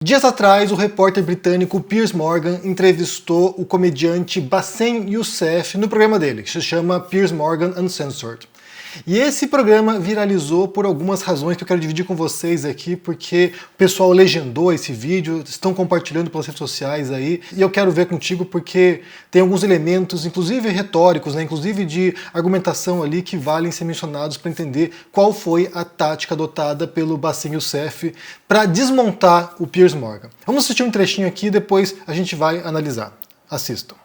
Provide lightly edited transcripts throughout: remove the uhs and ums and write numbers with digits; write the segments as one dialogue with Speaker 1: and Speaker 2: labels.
Speaker 1: Dias atrás, o repórter britânico Piers Morgan entrevistou o comediante Bassem Youssef no programa dele, que se chama Piers Morgan Uncensored. E esse programa viralizou por algumas razões que eu quero dividir com vocês aqui, porque o pessoal legendou esse vídeo, estão compartilhando pelas redes sociais aí, e eu quero ver contigo porque tem alguns elementos, inclusive retóricos, inclusive de argumentação ali, que valem ser mencionados para entender qual foi a tática adotada pelo Bassem Youssef para desmontar o Piers Morgan. Vamos assistir um trechinho aqui e depois a gente vai analisar. Assistam.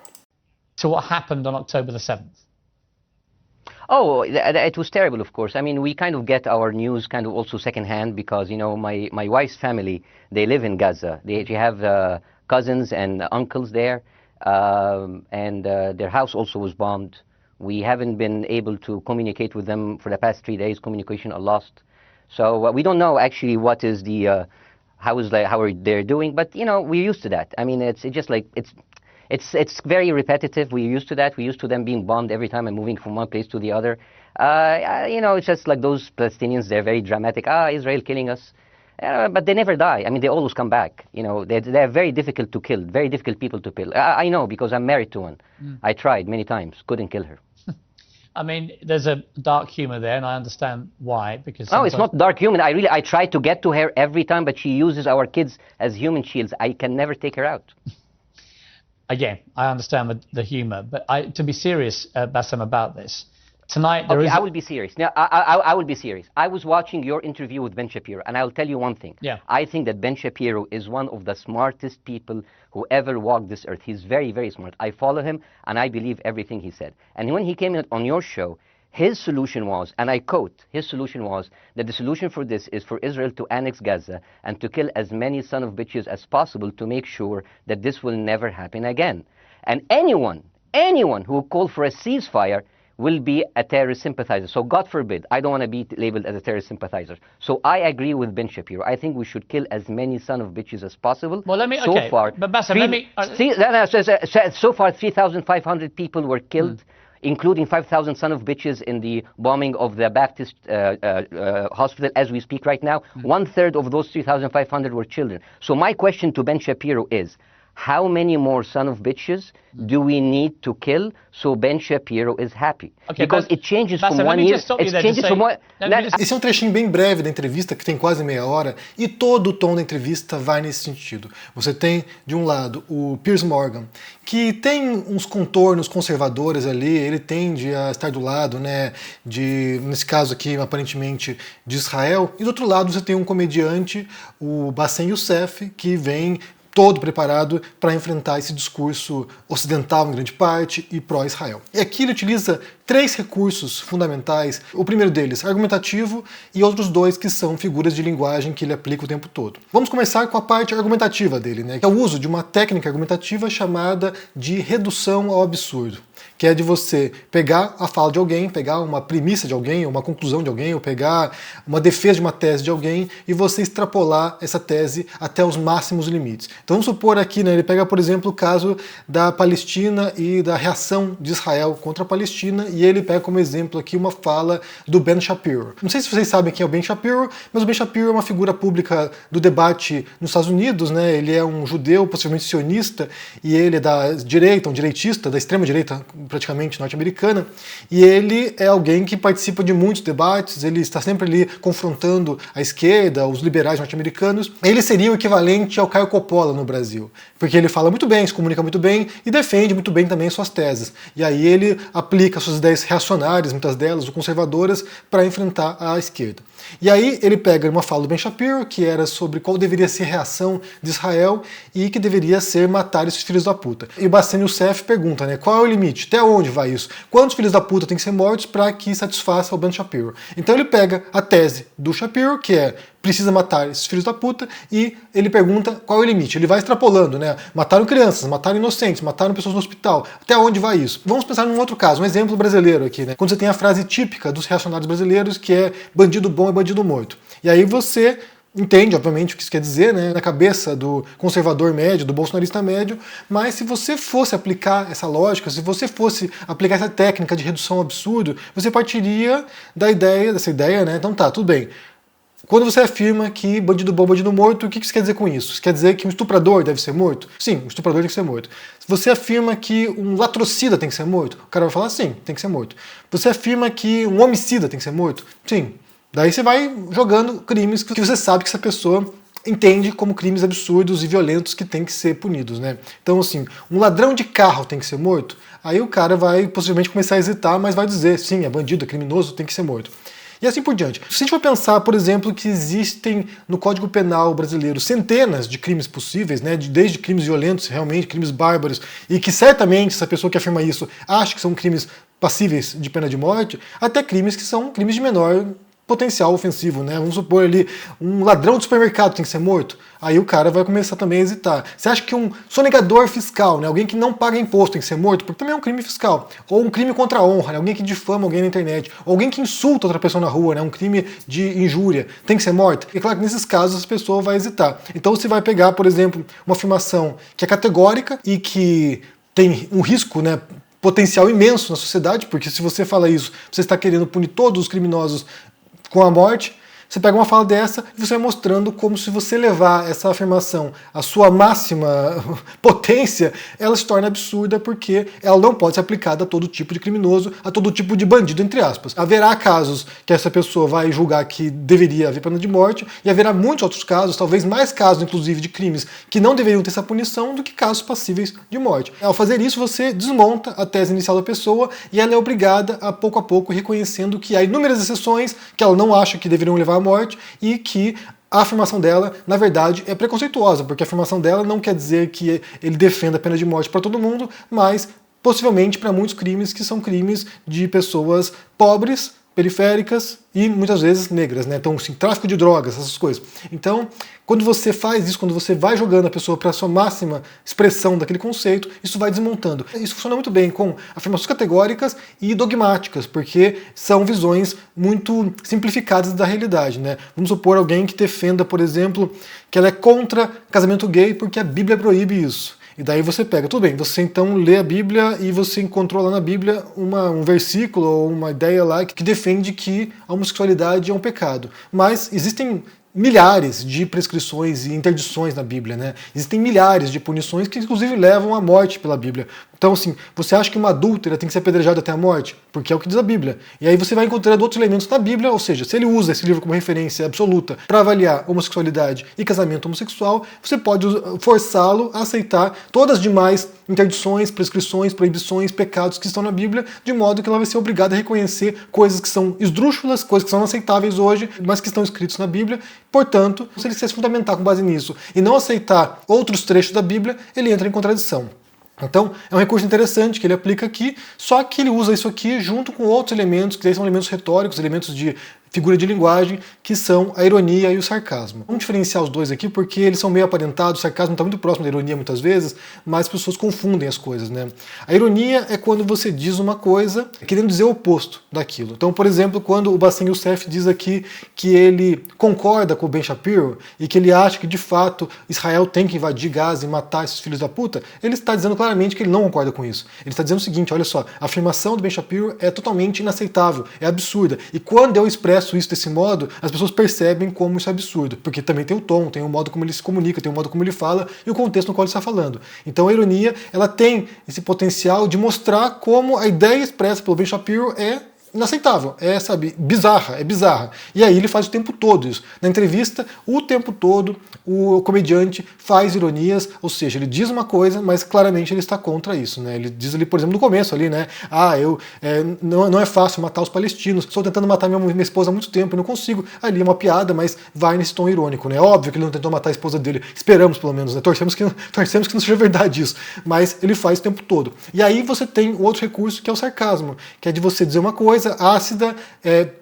Speaker 2: To what happened on October the 7th?
Speaker 3: Oh, it was terrible, of course. I mean, we kind of get our news kind of also secondhand because, you know, my wife's family, they live in Gaza. They have cousins and uncles there, and their house also was bombed. We haven't been able to communicate with them for the past 3 days. Communication are lost. So we don't know actually what is the, how are they doing, but, you know, we're used to that. I mean, it's just like, it's very repetitive. We're used to that. We're used to them being bombed every time and moving from one place to the other. You know, it's just like those Palestinians, they're very dramatic. Israel killing us. But they never die. I mean, they always come back. You know, they're very difficult to kill, very difficult people to kill. I know because I'm married to one. I tried many times, couldn't kill her.
Speaker 2: I mean, there's a dark humor there, and I understand why. Because
Speaker 3: no, it's not dark humor. I try to get to her every time, but she uses our kids as human shields. I can never take her out.
Speaker 2: Again, I understand the humor, but to be serious, Bassem, about this, tonight
Speaker 3: okay, I will be serious. Now, I will be serious. I was watching your interview with Ben Shapiro, and I'll tell you one thing.
Speaker 2: Yeah.
Speaker 3: I think that Ben Shapiro is one of the smartest people who ever walked this earth. He's very, very smart. I follow him, and I believe everything he said. And when he came in on your show, his solution was, and I quote, his solution was that the solution for this is for Israel to annex Gaza and to kill as many son of bitches as possible to make sure that this will never happen again. And anyone who called for a ceasefire will be a terrorist sympathizer. So God forbid, I don't want to be labeled as a terrorist sympathizer. So I agree with Ben Shapiro. I think we should kill as many son of bitches as possible.
Speaker 2: Well, let me,
Speaker 3: so
Speaker 2: okay,
Speaker 3: far,
Speaker 2: but Bassem, let me...
Speaker 3: so far, 3,500 people were killed. Including 5,000 son of bitches in the bombing of the Baptist hospital as we speak right now. 1/3 of those 3,500 were children. So my question to Ben Shapiro is, how many more son of bitches do we need to kill so Ben Shapiro is happy?
Speaker 2: Okay,
Speaker 3: because it changes from one year. It changes from one.
Speaker 1: Esse é um trechinho bem breve da entrevista, que tem quase meia hora, e todo o tom da entrevista vai nesse sentido. Você tem, de um lado, o Piers Morgan, que tem uns contornos conservadores ali, ele tende a estar do lado, nesse caso aqui, aparentemente, de Israel, e do outro lado você tem um comediante, o Bassem Youssef, que vem todo preparado para enfrentar esse discurso ocidental em grande parte e pró-Israel. E aqui ele utiliza 3 recursos fundamentais. O primeiro deles, argumentativo, e outros 2 que são figuras de linguagem que ele aplica o tempo todo. Vamos começar com a parte argumentativa dele, que é o uso de uma técnica argumentativa chamada de redução ao absurdo, que é de você pegar a fala de alguém, pegar uma premissa de alguém, ou uma conclusão de alguém, ou pegar uma defesa de uma tese de alguém e você extrapolar essa tese até os máximos limites. Então vamos supor aqui, ele pega, por exemplo, o caso da Palestina e da reação de Israel contra a Palestina, e ele pega como exemplo aqui uma fala do Ben Shapiro. Não sei se vocês sabem quem é o Ben Shapiro, mas o Ben Shapiro é uma figura pública do debate nos Estados Unidos, ele é um judeu, possivelmente sionista, e ele é da direita, um direitista, da extrema direita praticamente norte-americana, e ele é alguém que participa de muitos debates, ele está sempre ali confrontando a esquerda, os liberais norte-americanos. Ele seria o equivalente ao Caio Coppola no Brasil, porque ele fala muito bem, se comunica muito bem e defende muito bem também suas teses. E aí ele aplica suas ideias reacionárias, muitas delas, ou conservadoras, para enfrentar a esquerda. E aí ele pega uma fala do Ben Shapiro, que era sobre qual deveria ser a reação de Israel e que deveria ser matar esses filhos da puta. E o Bassem Youssef pergunta, qual é o limite? Até onde vai isso? Quantos filhos da puta têm que ser mortos para que satisfaça o Ben Shapiro? Então ele pega a tese do Shapiro, que é precisa matar esses filhos da puta, e ele pergunta qual é o limite. Ele vai extrapolando, mataram crianças, mataram inocentes, mataram pessoas no hospital. Até onde vai isso? Vamos pensar num outro caso, um exemplo brasileiro aqui, Quando você tem a frase típica dos reacionários brasileiros, que é bandido bom é bandido morto. E aí você entende, obviamente, o que isso quer dizer, na cabeça do conservador médio, do bolsonarista médio, mas se você fosse aplicar essa lógica, se você fosse aplicar essa técnica de redução ao absurdo, você partiria dessa ideia, então tá, tudo bem. Quando você afirma que bandido bom, bandido morto, o que isso quer dizer com isso? Isso quer dizer que um estuprador deve ser morto? Sim, um estuprador tem que ser morto. Você afirma que um latrocida tem que ser morto? O cara vai falar sim, tem que ser morto. Você afirma que um homicida tem que ser morto? Sim. Daí você vai jogando crimes que você sabe que essa pessoa entende como crimes absurdos e violentos que tem que ser punidos, né? Então, assim, um ladrão de carro tem que ser morto? Aí o cara vai possivelmente começar a hesitar, mas vai dizer, sim, é bandido, é criminoso, tem que ser morto. E assim por diante. Se a gente for pensar, por exemplo, que existem no Código Penal brasileiro centenas de crimes possíveis, né, desde crimes violentos, realmente, crimes bárbaros, e que certamente essa pessoa que afirma isso acha que são crimes passíveis de pena de morte, até crimes que são crimes de menor potencial ofensivo, né? Vamos supor ali, um ladrão de supermercado tem que ser morto. Aí o cara vai começar também a hesitar. Você acha que um sonegador fiscal, né, alguém que não paga imposto tem que ser morto? Porque também é um crime fiscal. Ou um crime contra a honra, né, alguém que difama alguém na internet. Ou alguém que insulta outra pessoa na rua, né, um crime de injúria, tem que ser morto? E claro que nesses casos a pessoa vai hesitar. Então você vai pegar, por exemplo, uma afirmação que é categórica e que tem um risco, né, potencial imenso na sociedade, porque se você fala isso, você está querendo punir todos os criminosos com a morte. Você pega uma fala dessa e você vai mostrando como, se você levar essa afirmação à sua máxima potência, ela se torna absurda, porque ela não pode ser aplicada a todo tipo de criminoso, a todo tipo de bandido, entre aspas. Haverá casos que essa pessoa vai julgar que deveria haver pena de morte, e haverá muitos outros casos, talvez mais casos, inclusive, de crimes que não deveriam ter essa punição do que casos passíveis de morte. Ao fazer isso, você desmonta a tese inicial da pessoa e ela é obrigada a pouco reconhecendo que há inúmeras exceções que ela não acha que deveriam levar à morte e que a afirmação dela, na verdade, é preconceituosa, porque a afirmação dela não quer dizer que ele defenda a pena de morte para todo mundo, mas possivelmente para muitos crimes que são crimes de pessoas pobres, periféricas e muitas vezes negras, né? Então, assim, tráfico de drogas, essas coisas. Então, quando você faz isso, quando você vai jogando a pessoa para a sua máxima expressão daquele conceito, isso vai desmontando. Isso funciona muito bem com afirmações categóricas e dogmáticas, porque são visões muito simplificadas da realidade, né? Vamos supor alguém que defenda, por exemplo, que ela é contra casamento gay porque a Bíblia proíbe isso. E daí você pega, tudo bem, você então lê a Bíblia e você encontrou lá na Bíblia um versículo ou uma ideia lá que defende que a homossexualidade é um pecado. Mas existem milhares de prescrições e interdições na Bíblia, né? Existem milhares de punições que inclusive levam à morte pela Bíblia. Então, assim, você acha que uma adúltera tem que ser apedrejada até a morte? Porque é o que diz a Bíblia. E aí você vai encontrando outros elementos na Bíblia, ou seja, se ele usa esse livro como referência absoluta para avaliar homossexualidade e casamento homossexual, você pode forçá-lo a aceitar todas as demais interdições, prescrições, proibições, pecados que estão na Bíblia, de modo que ela vai ser obrigada a reconhecer coisas que são esdrúxulas, coisas que são inaceitáveis hoje, mas que estão escritas na Bíblia. Portanto, se ele se fundamentar com base nisso e não aceitar outros trechos da Bíblia, ele entra em contradição. Então, é um recurso interessante que ele aplica aqui, só que ele usa isso aqui junto com outros elementos, que são elementos retóricos, elementos de figura de linguagem, que são a ironia e o sarcasmo. Vamos diferenciar os dois aqui, porque eles são meio aparentados, o sarcasmo está muito próximo da ironia muitas vezes, mas as pessoas confundem as coisas, né? A ironia é quando você diz uma coisa querendo dizer o oposto daquilo. Então, por exemplo, quando o Bassem Youssef diz aqui que ele concorda com o Ben Shapiro e que ele acha que, de fato, Israel tem que invadir Gaza e matar esses filhos da puta, ele está dizendo claramente que ele não concorda com isso. Ele está dizendo o seguinte, olha só, a afirmação do Ben Shapiro é totalmente inaceitável, é absurda. E quando eu expresso isso desse modo, as pessoas percebem como isso é absurdo, porque também tem o tom, tem o modo como ele se comunica, tem o modo como ele fala e o contexto no qual ele está falando. Então a ironia, ela tem esse potencial de mostrar como a ideia expressa pelo Ben Shapiro é inaceitável, é, sabe, bizarra, é bizarra. E aí ele faz o tempo todo isso. Na entrevista, o tempo todo, o comediante faz ironias, ou seja, ele diz uma coisa, mas claramente ele está contra isso, né? Ele diz ali, por exemplo, no começo ali, né? Não é fácil matar os palestinos, estou tentando matar minha esposa há muito tempo e não consigo. Ali é uma piada, mas vai nesse tom irônico, né? Óbvio que ele não tentou matar a esposa dele, esperamos pelo menos, né? Torcemos que não seja verdade isso, mas ele faz o tempo todo. E aí você tem o outro recurso, que é o sarcasmo, que é de você dizer uma coisa ácida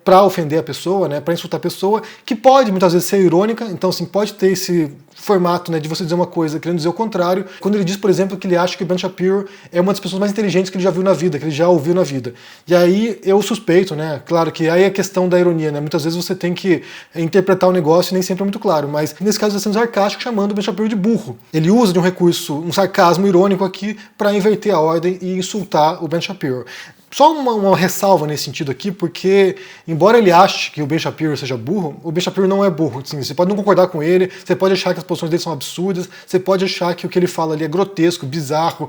Speaker 1: para ofender a pessoa, né, para insultar a pessoa, que pode muitas vezes ser irônica, então assim, pode ter esse formato, né, de você dizer uma coisa querendo dizer o contrário, quando ele diz, por exemplo, que ele acha que o Ben Shapiro é uma das pessoas mais inteligentes que ele já viu na vida, que ele já ouviu na vida. E aí eu suspeito, né, claro que aí é a questão da ironia, né, muitas vezes você tem que interpretar o negócio e nem sempre é muito claro, mas nesse caso está sendo sarcástico, chamando o Ben Shapiro de burro. Ele usa de um recurso, um sarcasmo irônico aqui para inverter a ordem e insultar o Ben Shapiro. Só uma ressalva nesse sentido aqui, porque, embora ele ache que o Ben Shapiro seja burro, o Ben Shapiro não é burro. Assim, você pode não concordar com ele, você pode achar que as posições dele são absurdas, você pode achar que o que ele fala ali é grotesco, bizarro,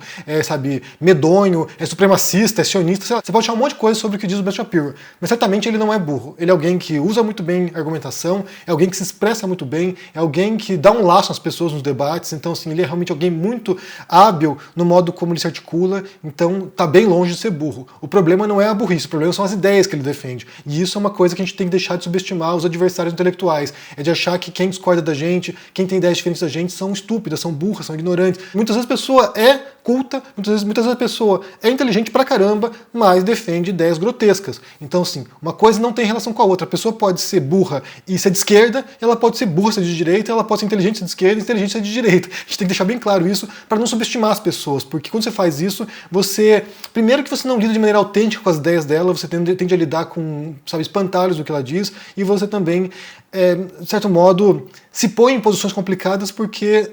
Speaker 1: medonho, é supremacista, é sionista, sei lá. Você pode achar um monte de coisa sobre o que diz o Ben Shapiro, mas certamente ele não é burro. Ele é alguém que usa muito bem a argumentação, é alguém que se expressa muito bem, é alguém que dá um laço às pessoas nos debates, então assim, ele é realmente alguém muito hábil no modo como ele se articula, então tá bem longe de ser burro. O problema não é a burrice, o problema são as ideias que ele defende. E isso é uma coisa que a gente tem que deixar de subestimar os adversários intelectuais. É de achar que quem discorda da gente, quem tem ideias diferentes da gente, são estúpidas, são burras, são ignorantes. Muitas vezes a pessoa é culta, muitas vezes a pessoa é inteligente pra caramba, mas defende ideias grotescas. Então, assim, uma coisa não tem relação com a outra. A pessoa pode ser burra e ser de esquerda, ela pode ser burra e ser de direita, ela pode ser inteligente e ser de esquerda e inteligente e ser de direita. A gente tem que deixar bem claro isso para não subestimar as pessoas, porque quando você faz isso, primeiro que você não lida de maneira autêntica com as ideias dela, você tende a lidar com, espantalhos do que ela diz, e você também, de certo modo, se põe em posições complicadas porque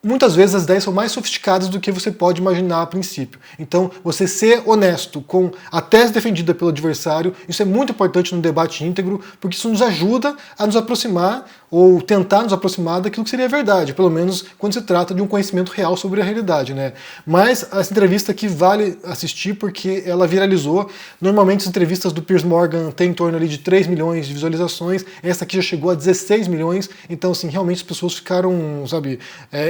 Speaker 1: muitas vezes as ideias são mais sofisticadas do que você pode imaginar a princípio. Então, você ser honesto com a tese defendida pelo adversário, isso é muito importante no debate íntegro, porque isso nos ajuda a nos aproximar, ou tentar nos aproximar daquilo que seria a verdade, pelo menos quando se trata de um conhecimento real sobre a realidade, né? Mas essa entrevista aqui vale assistir porque ela viralizou. Normalmente as entrevistas do Piers Morgan têm em torno ali de 3 milhões de visualizações, essa aqui já chegou a 16 milhões, então assim, realmente as pessoas ficaram,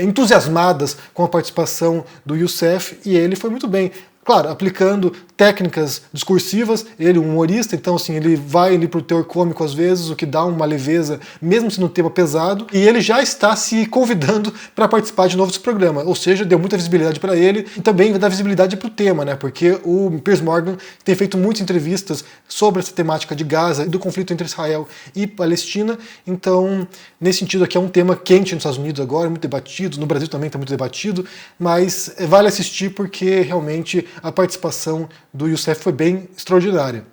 Speaker 1: entusiasmadas com a participação do Youssef, e ele foi muito bem. Claro, aplicando técnicas discursivas, ele é um humorista, então assim, ele vai ali pro teor cômico às vezes, o que dá uma leveza, mesmo sendo um tema pesado, e ele já está se convidando para participar de novo desse programa, ou seja, deu muita visibilidade para ele, e também vai dar visibilidade pro tema, né, porque o Piers Morgan tem feito muitas entrevistas sobre essa temática de Gaza e do conflito entre Israel e Palestina, então, nesse sentido aqui é um tema quente nos Estados Unidos agora, muito debatido, no Brasil também está muito debatido, mas vale assistir porque realmente a participação do Youssef foi bem extraordinária.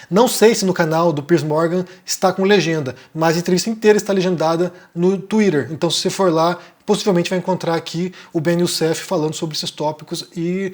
Speaker 1: Não sei se no canal do Piers Morgan está com legenda, mas a entrevista inteira está legendada no Twitter. Então, se você for lá, possivelmente vai encontrar aqui o Ben Youssef falando sobre esses tópicos e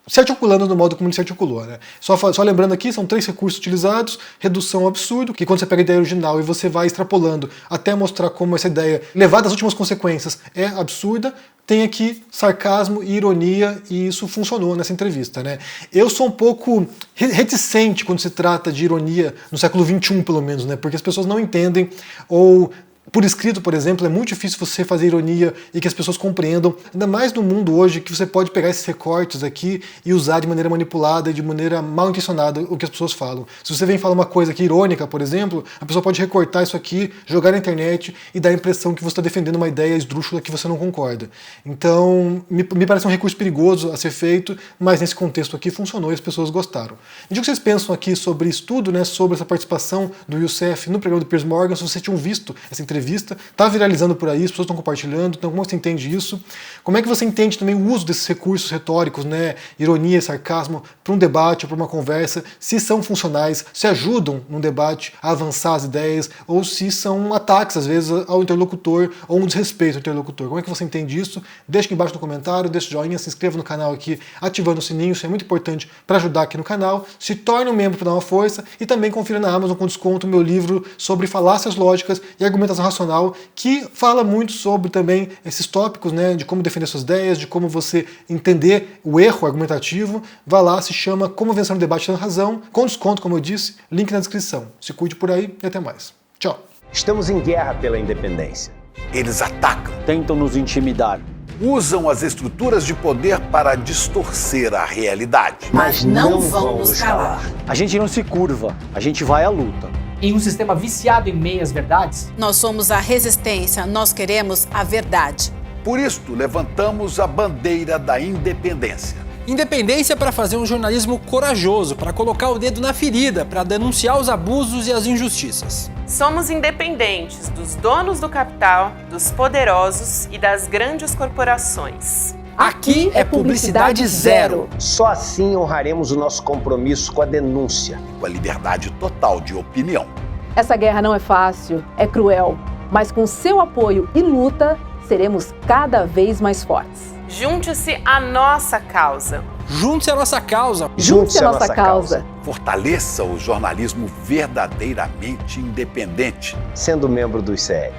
Speaker 1: se articulando no modo como ele se articulou, né? Só lembrando aqui, são 3 recursos utilizados: redução ao absurdo, que quando você pega a ideia original e você vai extrapolando até mostrar como essa ideia, levada às últimas consequências, é absurda. Tem aqui sarcasmo e ironia, e isso funcionou nessa entrevista, né? Eu sou um pouco reticente quando se trata de ironia no século XXI, pelo menos, né? Porque as pessoas não entendem, ou por escrito, por exemplo, é muito difícil você fazer ironia e que as pessoas compreendam, ainda mais no mundo hoje que você pode pegar esses recortes aqui e usar de maneira manipulada e de maneira mal intencionada o que as pessoas falam. Se você vem falar uma coisa aqui irônica, por exemplo, a pessoa pode recortar isso aqui, jogar na internet e dar a impressão que você está defendendo uma ideia esdrúxula que você não concorda. Então, me parece um recurso perigoso a ser feito, mas nesse contexto aqui funcionou e as pessoas gostaram. Me diga o que vocês pensam aqui sobre isso tudo, né, sobre essa participação do Youssef no programa do Piers Morgan, se vocês tinham visto essa entrevista, está viralizando por aí, as pessoas estão compartilhando, então como você entende isso? Como é que você entende também o uso desses recursos retóricos, né, ironia, sarcasmo, para um debate, para uma conversa, se são funcionais, se ajudam num debate a avançar as ideias, ou se são ataques, às vezes, ao interlocutor, ou um desrespeito ao interlocutor. Como é que você entende isso? Deixa aqui embaixo no comentário, deixa o joinha, se inscreva no canal aqui, ativando o sininho, isso é muito importante para ajudar aqui no canal, se torne um membro para dar uma força, e também confira na Amazon com desconto o meu livro sobre falácias lógicas e argumentação racional, que fala muito sobre também esses tópicos, né, de como defender suas ideias, de como você entender o erro argumentativo. Vá lá, se chama Como Vencer no Debate Tendo Razão, com desconto, como eu disse, link na descrição. Se cuide por aí e até mais. Tchau.
Speaker 4: Estamos em guerra pela independência.
Speaker 5: Eles atacam,
Speaker 4: Tentam nos intimidar.
Speaker 5: usam as estruturas de poder para distorcer a realidade.
Speaker 6: Mas não vão nos calar.
Speaker 4: A gente não se curva, a gente vai à luta.
Speaker 7: Em um sistema viciado em meias-verdades,
Speaker 6: Nós somos a resistência, nós queremos a verdade.
Speaker 5: Por isto, levantamos a bandeira da independência.
Speaker 8: Independência para fazer um jornalismo corajoso, para colocar o dedo na ferida, para denunciar os abusos e as injustiças.
Speaker 9: Somos independentes dos donos do capital, dos poderosos e das grandes corporações.
Speaker 8: Aqui é publicidade zero.
Speaker 4: Só assim honraremos o nosso compromisso com a denúncia.
Speaker 5: Com a liberdade total de opinião.
Speaker 10: Essa guerra não é fácil, é cruel, mas com seu apoio e luta, seremos cada vez mais fortes.
Speaker 9: Junte-se à nossa causa.
Speaker 8: Junte-se à nossa causa.
Speaker 10: Junte-se à nossa causa.
Speaker 5: Fortaleça o jornalismo verdadeiramente independente.
Speaker 4: Sendo membro do ICL.